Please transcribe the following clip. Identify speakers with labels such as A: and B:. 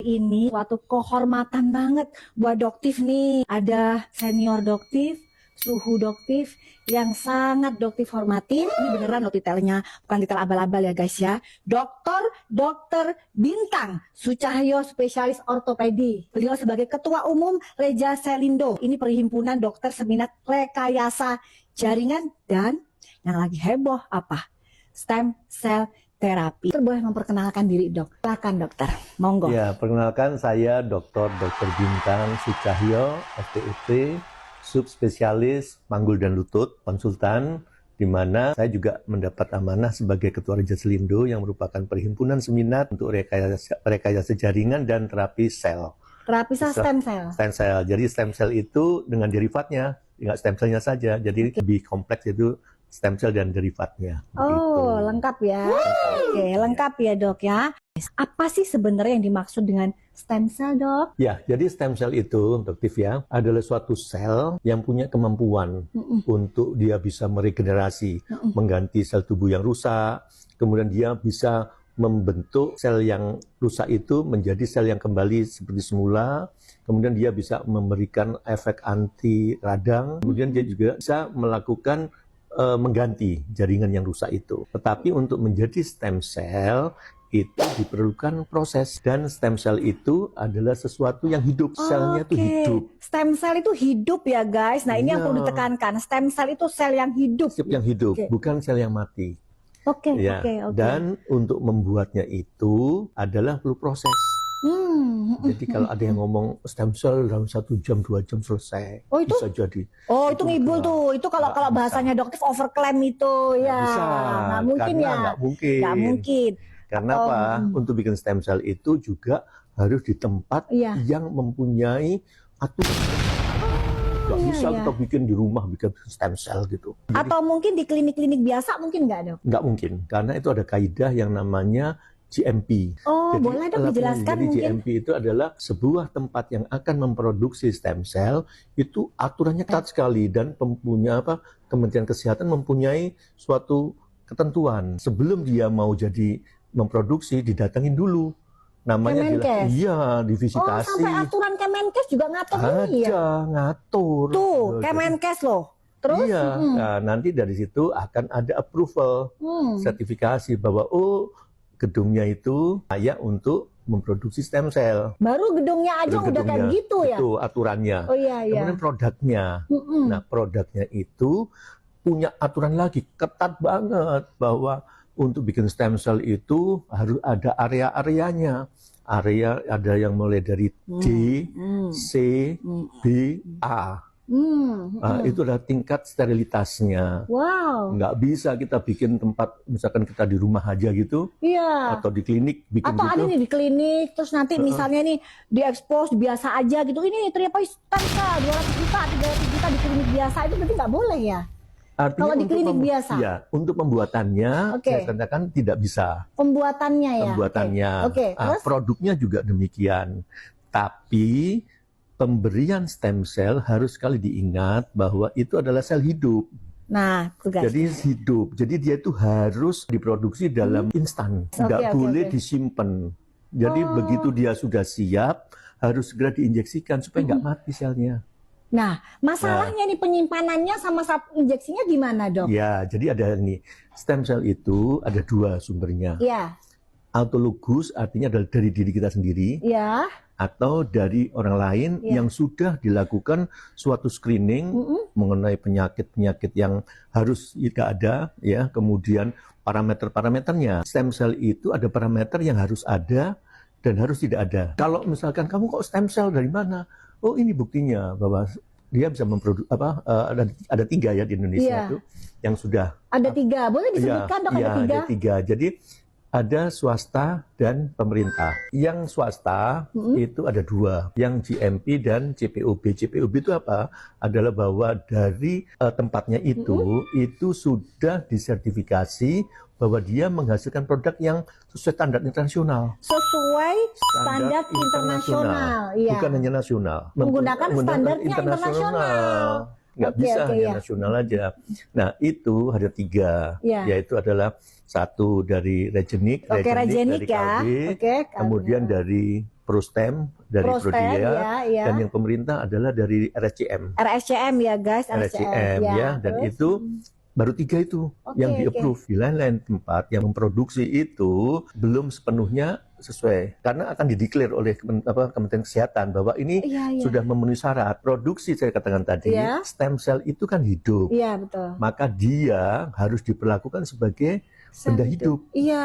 A: Ini suatu kehormatan banget buat Doktif nih. Ada senior Doktif, suhu Doktif yang sangat Doktif hormatin. Ini beneran loh titelnya, bukan titel abal-abal ya guys ya. Dokter Bintang Sucahyo, spesialis ortopedi. Beliau sebagai Ketua Umum Reja Selindo. Ini perhimpunan dokter seminat rekayasa jaringan dan yang lagi heboh apa? Stem cell terapi. Dokter boleh memperkenalkan diri dok. Silakan dokter, monggo.
B: Ya, perkenalkan saya Dr. Bintang Sucahyo, SPUT, subspesialis panggul dan lutut, konsultan, di mana saya juga mendapat amanah sebagai Ketua Reja Selindo yang merupakan perhimpunan seminat untuk rekayasa jaringan dan terapi sel.
A: Terapi stem cell.
B: Stem cell. Jadi stem cell itu dengan derivatnya, nggak stem cellnya saja. Jadi lebih kompleks itu stem cell dan derivatnya.
A: Oh,
B: gitu.
A: Lengkap ya. Oke, lengkap ya dok ya. Apa sih sebenarnya yang dimaksud dengan stem cell dok?
B: Ya, jadi stem cell itu, Doktif ya, adalah suatu sel yang punya kemampuan untuk dia bisa meregenerasi, mengganti sel tubuh yang rusak, kemudian dia bisa membentuk sel yang rusak itu menjadi sel yang kembali seperti semula, kemudian dia bisa memberikan efek anti radang, kemudian dia juga bisa melakukan mengganti jaringan yang rusak itu. Tetapi untuk menjadi stem cell itu diperlukan proses, dan stem cell itu adalah sesuatu yang hidup. Selnya itu hidup.
A: Stem cell itu hidup ya guys. Nah ini yang perlu ditekankan. Stem cell itu sel yang hidup.
B: Yang hidup, bukan sel yang mati.
A: Oke.
B: Dan untuk membuatnya itu adalah perlu proses. Jadi kalau ada yang ngomong stem cell dalam 1 jam 2 jam selesai,
A: oh, itu?
B: Bisa jadi.
A: Oh itu ngibul tuh. Itu kalau bahasanya dokter overclaim itu ya. Nggak mungkin ya. Nggak mungkin.
B: Karena apa? Untuk bikin stem cell itu juga harus di tempat yang mempunyai aturan. Gak bisa kita bikin di rumah, bikin stem cell gitu. Jadi,
A: atau mungkin di klinik-klinik biasa mungkin nggak dok?
B: Nggak mungkin, karena itu ada kaidah yang namanya GMP.
A: Oh, jadi, boleh dong dijelaskan
B: jadi
A: mungkin?
B: GMP itu adalah sebuah tempat yang akan memproduksi stem cell, itu aturannya ketat sekali, dan Kementerian Kesehatan mempunyai suatu ketentuan. Sebelum dia mau jadi memproduksi, didatangin dulu. Namanya divisitasi.
A: Oh, sampai aturan Kemenkes juga ngatur ini ya?
B: Ngatur.
A: Tuh, Kemenkes loh. Terus?
B: Iya, nah, nanti dari situ akan ada approval, sertifikasi bahwa gedungnya itu layak untuk memproduksi stem cell.
A: Baru gedungnya aja udah kayak gitu ya?
B: Itu aturannya.
A: Oh iya.
B: Kemudian produknya. Nah, produknya itu punya aturan lagi, ketat banget, bahwa untuk bikin stem cell itu harus ada area-areanya. Area ada yang mulai dari D, C, B, A. Itu adalah tingkat sterilitasnya.
A: Wow.
B: Nggak bisa kita bikin tempat, misalkan kita di rumah aja gitu, atau di klinik bikin
A: atau ada nih di klinik, terus nanti misalnya nih diekspos biasa aja gitu, ini ternyata stem cell 200 juta, 300 juta di klinik biasa, itu berarti nggak boleh ya?
B: Artinya
A: kalau di klinik biasa?
B: Ya, untuk pembuatannya, saya katakan tidak bisa.
A: Pembuatannya ya?
B: Pembuatannya. Produknya juga demikian. Tapi pemberian stem cell harus sekali diingat bahwa itu adalah sel hidup.
A: Nah, tugasnya.
B: Jadi hidup. Jadi dia itu harus diproduksi dalam instan. Nggak boleh disimpan. Jadi begitu dia sudah siap, harus segera diinjeksikan supaya nggak mati selnya.
A: Nah, masalahnya nih penyimpanannya sama injeksinya gimana dok?
B: Ya, jadi ada ini. Stem cell itu ada 2 sumbernya.
A: Ya.
B: Autologus artinya adalah dari diri kita sendiri.
A: Ya.
B: Atau dari orang lain yang sudah dilakukan suatu screening mengenai penyakit-penyakit yang harus tidak ada, ya. Kemudian parameter-parameternya. Stem cell itu ada parameter yang harus ada dan harus tidak ada. Kalau misalkan kamu kok stem cell dari mana? Oh, ini buktinya bahwa dia bisa memproduksi ada 3 ya di Indonesia itu yang sudah
A: ada 3. Boleh disebutkan dok ada 3?
B: Ada 3. Jadi ada swasta dan pemerintah. Yang swasta itu ada 2, yang GMP dan CPOB. CPOB itu apa? Adalah bahwa dari tempatnya itu sudah disertifikasi bahwa dia menghasilkan produk yang sesuai standar internasional.
A: Sesuai standar internasional.
B: Bukan hanya nasional.
A: Menggunakan standarnya internasional.
B: Nggak bisa hanya nasional aja. Nah, itu ada 3, yaitu adalah 1 dari Regenik, dari Kalbe, kemudian dari Prostem dari
A: Prostem,
B: Prodea,
A: ya.
B: dan yang pemerintah adalah dari RSCM.
A: RSCM ya guys,
B: RSCM ya, dan
A: terus?
B: itu baru 3 itu yang di-approve. Di lain-lain tempat yang memproduksi itu belum sepenuhnya sesuai, karena akan dideklar oleh Kementerian Kesehatan bahwa ini
A: Iya.
B: sudah memenuhi syarat produksi. Saya katakan tadi,
A: Iya.
B: stem cell itu kan hidup,
A: Iya betul.
B: maka dia harus diperlakukan sebagai benda hidup.
A: Iya.